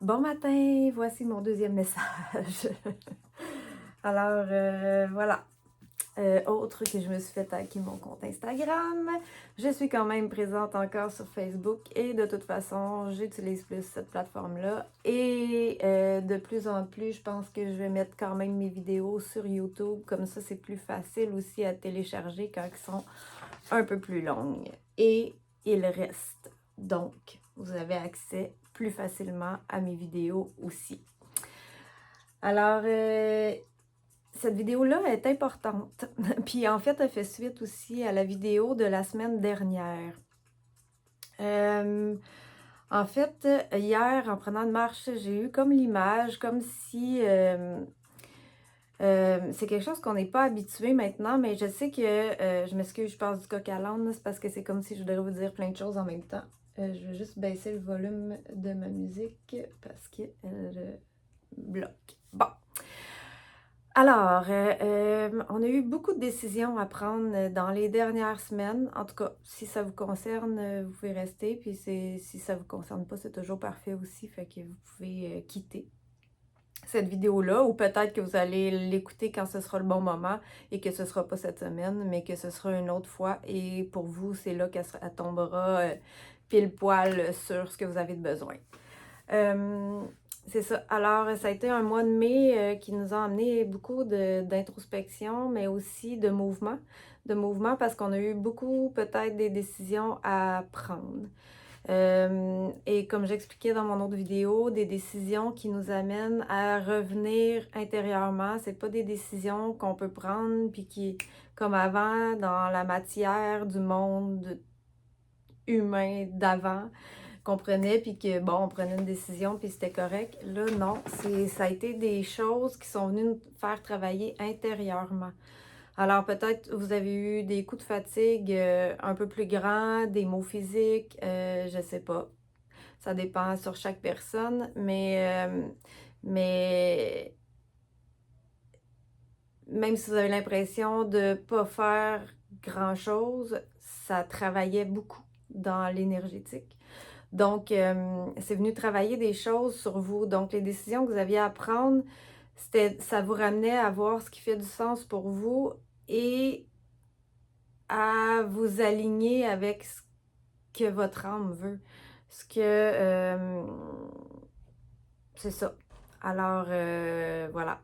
Bon matin, voici mon deuxième message. Alors, voilà. Autre que je me suis fait hacker mon compte Instagram. Je suis quand même présente encore sur Facebook et de toute façon, j'utilise plus cette plateforme-là. Et de plus en plus, je pense que je vais mettre quand même mes vidéos sur YouTube. Comme ça, c'est plus facile aussi à télécharger quand elles sont un peu plus longues. Et il reste. Donc, vous avez accès plus facilement à mes vidéos aussi. Alors, cette vidéo-là est importante. Puis en fait, elle fait suite aussi à la vidéo de la semaine dernière. En fait, hier, en prenant une marche, j'ai eu comme l'image, comme si... c'est quelque chose qu'on n'est pas habitué maintenant, mais je sais que... je m'excuse, je passe du coq à l'âne, c'est parce que c'est comme si je voudrais vous dire plein de choses en même temps. Je vais juste baisser le volume de ma musique parce qu'elle bloque. Bon. Alors, on a eu beaucoup de décisions à prendre dans les dernières semaines. En tout cas, si ça vous concerne, vous pouvez rester. Puis si ça vous concerne pas, c'est toujours parfait aussi. Fait que vous pouvez quitter cette vidéo-là, ou peut-être que vous allez l'écouter quand ce sera le bon moment et que ce sera pas cette semaine, mais que ce sera une autre fois. Et pour vous, c'est là qu'elle tombera pile poil sur ce que vous avez de besoin. C'est ça. Alors, ça a été un mois de mai qui nous a amené beaucoup d'introspection, mais aussi de mouvement. De mouvement parce qu'on a eu beaucoup, peut-être, des décisions à prendre. Et comme j'expliquais dans mon autre vidéo, des décisions qui nous amènent à revenir intérieurement. C'est pas des décisions qu'on peut prendre puis qui, comme avant, dans la matière du monde humain d'avant, qu'on prenait, puis que, bon, on prenait une décision, puis c'était correct. Là, non, ça a été des choses qui sont venues nous faire travailler intérieurement. Alors, peut-être vous avez eu des coups de fatigue un peu plus grands, des maux physiques, je sais pas. Ça dépend sur chaque personne, mais même si vous avez l'impression de pas faire grand-chose, ça travaillait beaucoup dans l'énergétique. Donc, c'est venu travailler des choses sur vous. Donc, les décisions que vous aviez à prendre, ça vous ramenait à voir ce qui fait du sens pour vous et à vous aligner avec ce que votre âme veut. Ce que... c'est ça. Alors, voilà.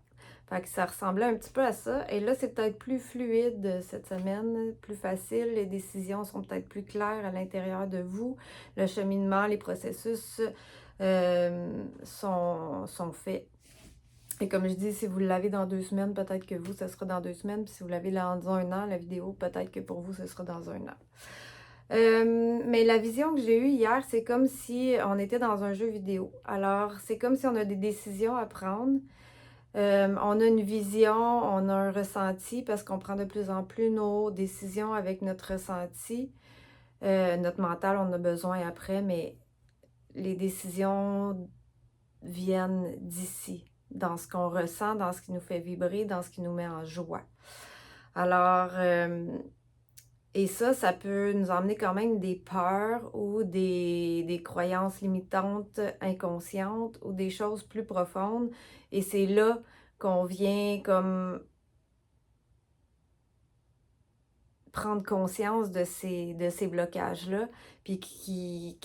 Fait que ça ressemblait un petit peu à ça. Et là, c'est peut-être plus fluide cette semaine, plus facile. Les décisions sont peut-être plus claires à l'intérieur de vous. Le cheminement, les processus sont faits. Et comme je dis, si vous l'avez dans 2 semaines, peut-être que vous, ce sera dans 2 semaines. Puis si vous l'avez dans un an, la vidéo, peut-être que pour vous, ce sera dans un an. Mais la vision que j'ai eue hier, c'est comme si on était dans un jeu vidéo. Alors, c'est comme si on a des décisions à prendre. On a une vision, on a un ressenti parce qu'on prend de plus en plus nos décisions avec notre ressenti. Notre mental, on a besoin après, mais les décisions viennent d'ici, dans ce qu'on ressent, dans ce qui nous fait vibrer, dans ce qui nous met en joie. Alors, et ça peut nous emmener quand même des peurs ou des croyances limitantes inconscientes ou des choses plus profondes. Et c'est là qu'on vient comme prendre conscience de ces blocages-là, puis qui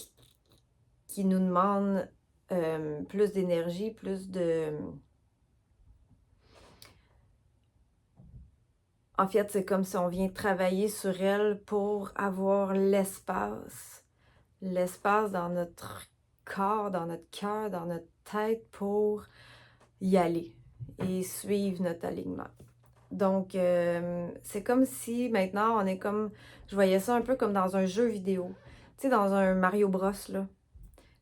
nous demandent plus d'énergie, plus de... En fait, c'est comme si on vient travailler sur elle pour avoir l'espace. L'espace dans notre corps, dans notre cœur, dans notre tête pour y aller et suivre notre alignement. Donc, c'est comme si maintenant, on est comme... Je voyais ça un peu comme dans un jeu vidéo. Tu sais, dans un Mario Bros, là.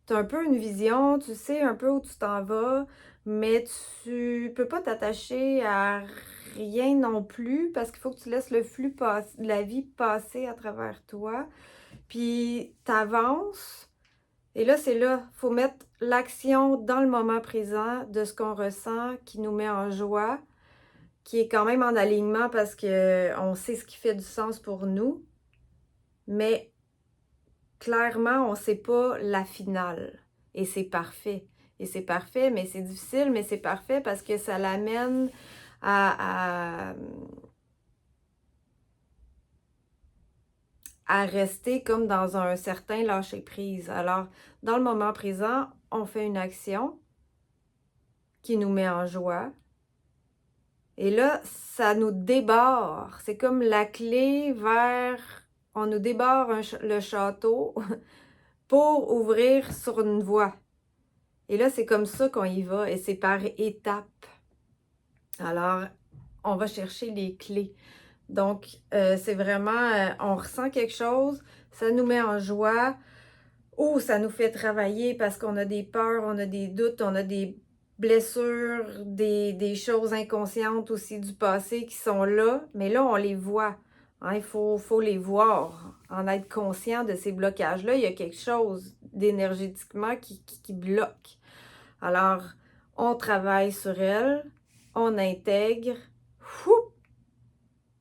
Tu as un peu une vision, tu sais un peu où tu t'en vas, mais tu peux pas t'attacher à rien non plus parce qu'il faut que tu laisses le flux de la vie passer à travers toi. Puis, t'avances. Et là, c'est là, il faut mettre l'action dans le moment présent de ce qu'on ressent, qui nous met en joie, qui est quand même en alignement parce qu'on sait ce qui fait du sens pour nous, mais clairement, on ne sait pas la finale. Et c'est parfait. Et c'est parfait, mais c'est difficile, mais c'est parfait parce que ça l'amène à rester comme dans un certain lâcher-prise. Alors, dans le moment présent, on fait une action qui nous met en joie. Et là, ça nous débarre. C'est comme la clé vers... On nous débarre le château pour ouvrir sur une voie. Et là, c'est comme ça qu'on y va et c'est par étapes. Alors, on va chercher les clés. Donc, c'est vraiment, on ressent quelque chose, ça nous met en joie ou ça nous fait travailler parce qu'on a des peurs, on a des doutes, on a des blessures, des choses inconscientes aussi du passé qui sont là, mais là, on les voit. Hein, il faut les voir, en être conscient de ces blocages-là. Il y a quelque chose d'énergétiquement qui bloque. Alors, on travaille sur elle, on intègre,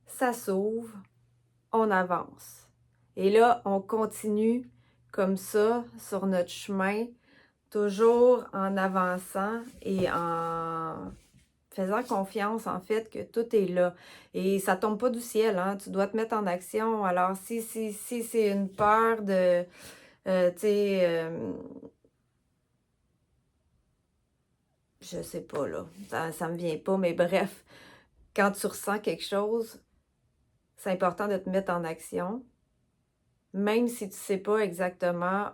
ça s'ouvre, on avance. Et là, on continue comme ça sur notre chemin, toujours en avançant et en faisant confiance en fait que tout est là. Et ça tombe pas du ciel, hein? Tu dois te mettre en action. Alors, si c'est une peur de, tu sais, je sais pas là, ça me vient pas, mais bref, quand tu ressens quelque chose, c'est important de te mettre en action, même si tu ne sais pas exactement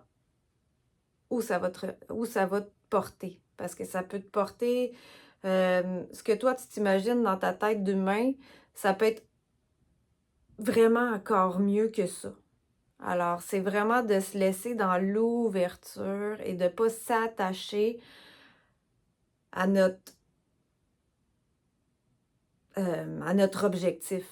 où ça va te porter. Parce que ça peut te porter, ce que toi, tu t'imagines dans ta tête d'humain, ça peut être vraiment encore mieux que ça. Alors, c'est vraiment de se laisser dans l'ouverture et de ne pas s'attacher à notre objectif.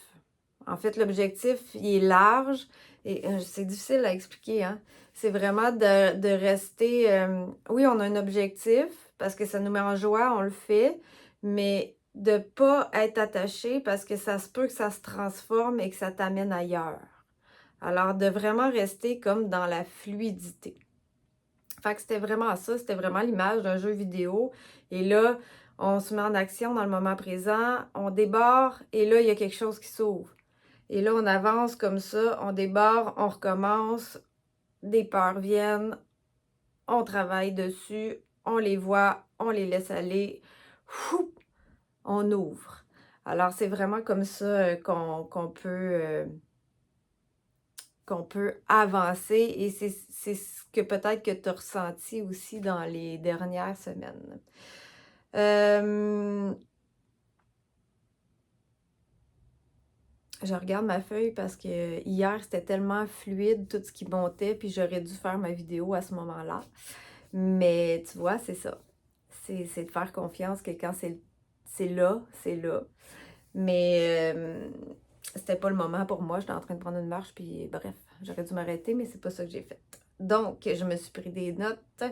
En fait, l'objectif, il est large et c'est difficile à expliquer, hein? C'est vraiment de rester... oui, on a un objectif parce que ça nous met en joie, on le fait, mais de ne pas être attaché parce que ça se peut que ça se transforme et que ça t'amène ailleurs. Alors, de vraiment rester comme dans la fluidité. Fait que c'était vraiment ça, c'était vraiment l'image d'un jeu vidéo. Et là, on se met en action dans le moment présent, on débarre et là, il y a quelque chose qui s'ouvre. Et là, on avance comme ça, on débarre, on recommence, des peurs viennent, on travaille dessus, on les voit, on les laisse aller, on ouvre. Alors, c'est vraiment comme ça qu'on peut avancer et c'est ce que peut-être que tu as ressenti aussi dans les dernières semaines. Je regarde ma feuille parce que hier, c'était tellement fluide, tout ce qui montait, puis j'aurais dû faire ma vidéo à ce moment-là. Mais tu vois, c'est ça. C'est de faire confiance que quand c'est là, c'est là. Mais c'était pas le moment pour moi. J'étais en train de prendre une marche, puis bref, j'aurais dû m'arrêter, mais c'est pas ça que j'ai fait. Donc, je me suis pris des notes.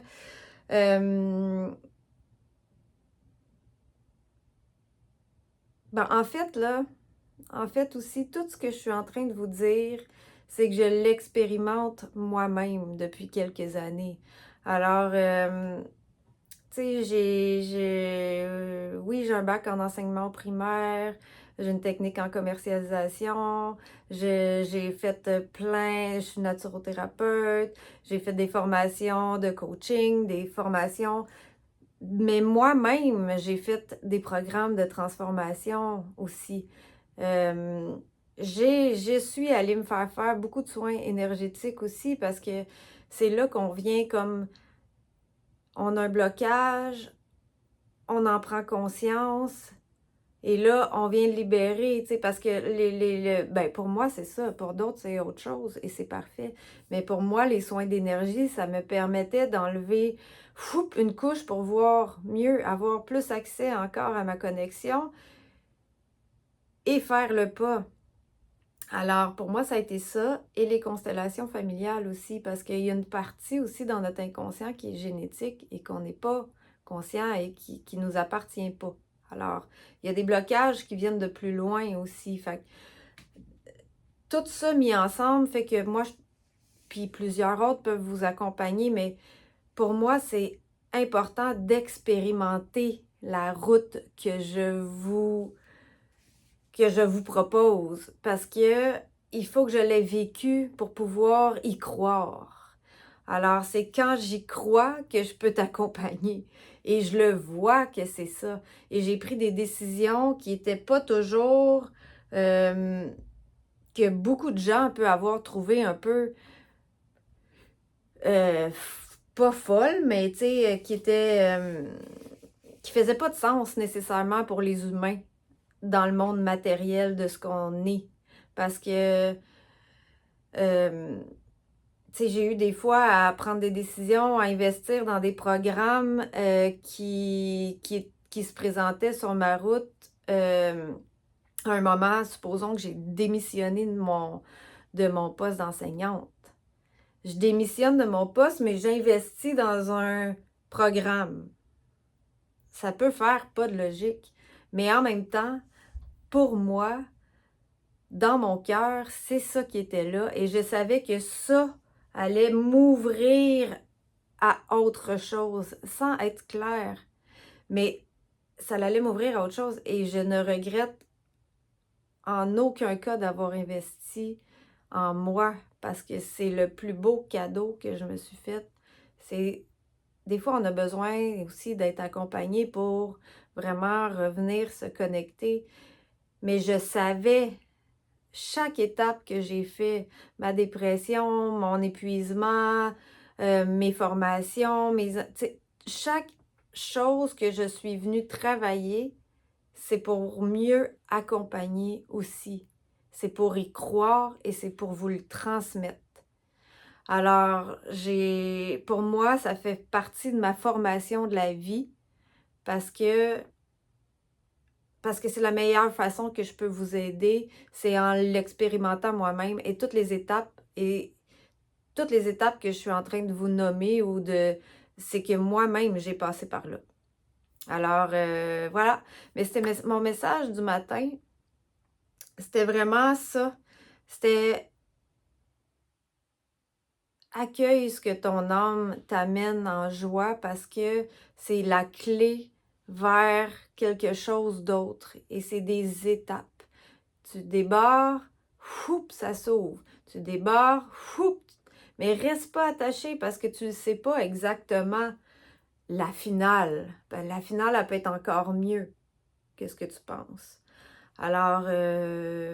En fait, là, aussi, tout ce que je suis en train de vous dire, c'est que je l'expérimente moi-même depuis quelques années. Alors, tu sais, oui, j'ai un bac en enseignement primaire, j'ai une technique en commercialisation, j'ai fait plein, je suis naturothérapeute, j'ai fait des formations de coaching, des formations, mais moi-même, j'ai fait des programmes de transformation aussi. Je suis allée me faire beaucoup de soins énergétiques aussi parce que c'est là qu'on vient comme on a un blocage, on en prend conscience et là, on vient le libérer, tu sais, parce que pour moi, c'est ça. Pour d'autres, c'est autre chose et c'est parfait. Mais pour moi, les soins d'énergie, ça me permettait d'enlever une couche pour voir mieux, avoir plus accès encore à ma connexion et faire le pas. Alors, pour moi, ça a été ça et les constellations familiales aussi, parce qu'il y a une partie aussi dans notre inconscient qui est génétique et qu'on n'est pas conscient et qui ne nous appartient pas. Alors, il y a des blocages qui viennent de plus loin aussi. Fait que, tout ça mis ensemble fait que moi, puis plusieurs autres peuvent vous accompagner, mais pour moi, c'est important d'expérimenter la route que je vous propose parce que il faut que je l'ai vécu pour pouvoir y croire. Alors, c'est quand j'y crois que je peux t'accompagner. Et je le vois que c'est ça. Et j'ai pris des décisions qui n'étaient pas toujours que beaucoup de gens peuvent avoir trouvé un peu pas folles, mais tu sais, qui faisaient pas de sens nécessairement pour les humains dans le monde matériel de ce qu'on est. Parce que tu sais, j'ai eu des fois à prendre des décisions, à investir dans des programmes qui se présentaient sur ma route à un moment, supposons que j'ai démissionné de mon poste d'enseignante. Je démissionne de mon poste, mais j'investis dans un programme. Ça peut faire pas de logique. Mais en même temps, pour moi, dans mon cœur, c'est ça qui était là. Et je savais que ça allait m'ouvrir à autre chose, sans être clair. Mais ça allait m'ouvrir à autre chose. Et je ne regrette en aucun cas d'avoir investi en moi parce que c'est le plus beau cadeau que je me suis fait. C'est des fois, on a besoin aussi d'être accompagné pour vraiment revenir se connecter. Mais je savais chaque étape que j'ai fait, ma dépression, mon épuisement, mes formations, chaque chose que je suis venue travailler, c'est pour mieux accompagner aussi. C'est pour y croire et c'est pour vous le transmettre. Alors, pour moi, ça fait partie de ma formation de la vie parce que c'est la meilleure façon que je peux vous aider, c'est en l'expérimentant moi-même et toutes les étapes que je suis en train de vous nommer c'est que moi-même j'ai passé par là. Alors voilà, mais c'était mon message du matin. C'était vraiment ça. C'était accueille ce que ton âme t'amène en joie parce que c'est la clé vers quelque chose d'autre et c'est des étapes. Tu débarres, ça s'ouvre. Tu débarres, mais reste pas attaché parce que tu ne sais pas exactement la finale. Ben, la finale, elle peut être encore mieux que ce que tu penses. Alors,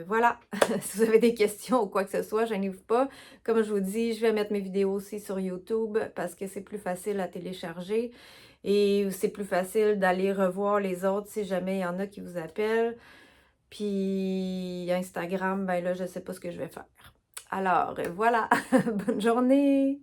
voilà, si vous avez des questions ou quoi que ce soit, gênez-vous pas. Comme je vous dis, je vais mettre mes vidéos aussi sur YouTube parce que c'est plus facile à télécharger et c'est plus facile d'aller revoir les autres si jamais il y en a qui vous appellent. Puis Instagram, ben là, je ne sais pas ce que je vais faire. Alors, voilà, bonne journée!